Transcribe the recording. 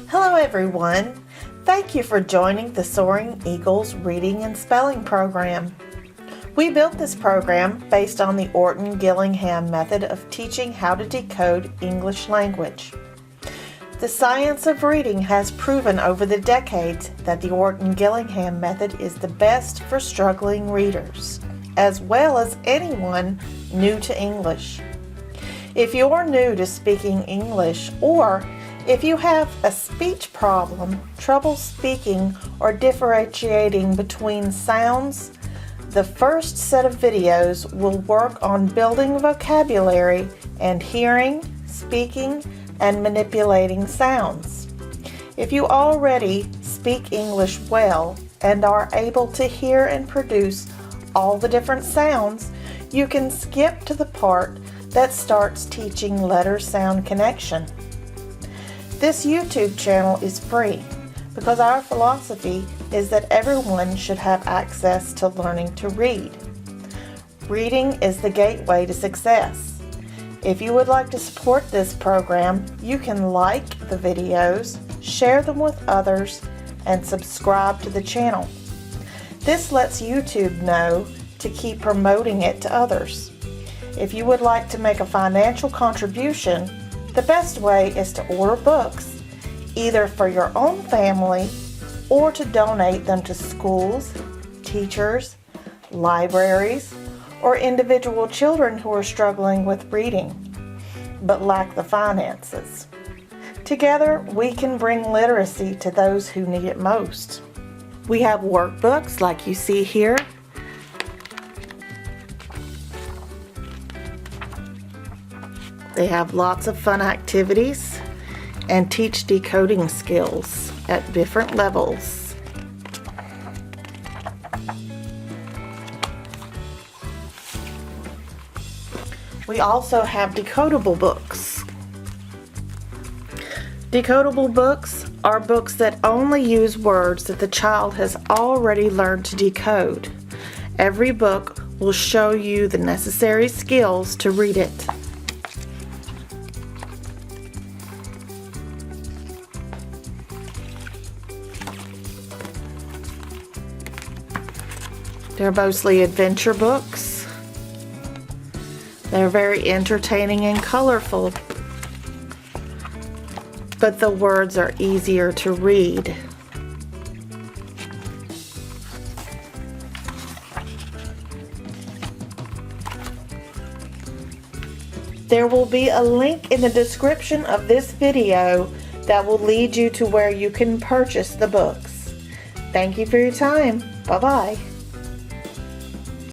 Hello everyone! Thank you for joining the Soaring Eagles Reading and Spelling Program. We built this program based on the Orton Gillingham method of teaching how to decode English language. The science of reading has proven over the decades that the Orton Gillingham method is the best for struggling readers, as well as anyone new to English. If you're new to speaking English, or if you have a speech problem, trouble speaking or differentiating between sounds, the first set of videos will work on building vocabulary and hearing, speaking, and manipulating sounds. If you already speak English well and are able to hear and produce all the different sounds, you can skip to the part that starts teaching letter-sound connection. This YouTube channel is free because our philosophy is that everyone should have access to learning to read. Reading is the gateway to success. If you would like to support this program, you can like the videos, share them with others, and subscribe to the channel. This lets YouTube know to keep promoting it to others. If you would like to make a financial contribution, the best way is to order books, either for your own family or to donate them to schools, teachers, libraries, or individual children who are struggling with reading but lack the finances. Together, we can bring literacy to those who need it most. We have workbooks like you see here. They have lots of fun activities and teach decoding skills at different levels. We also have decodable books. Decodable books are books that only use words that the child has already learned to decode. Every book will show you the necessary skills to read it. They're mostly adventure books. They're very entertaining and colorful, but the words are easier to read. There will be a link in the description of this video that will lead you to where you can purchase the books. Thank you for your time. Bye-bye.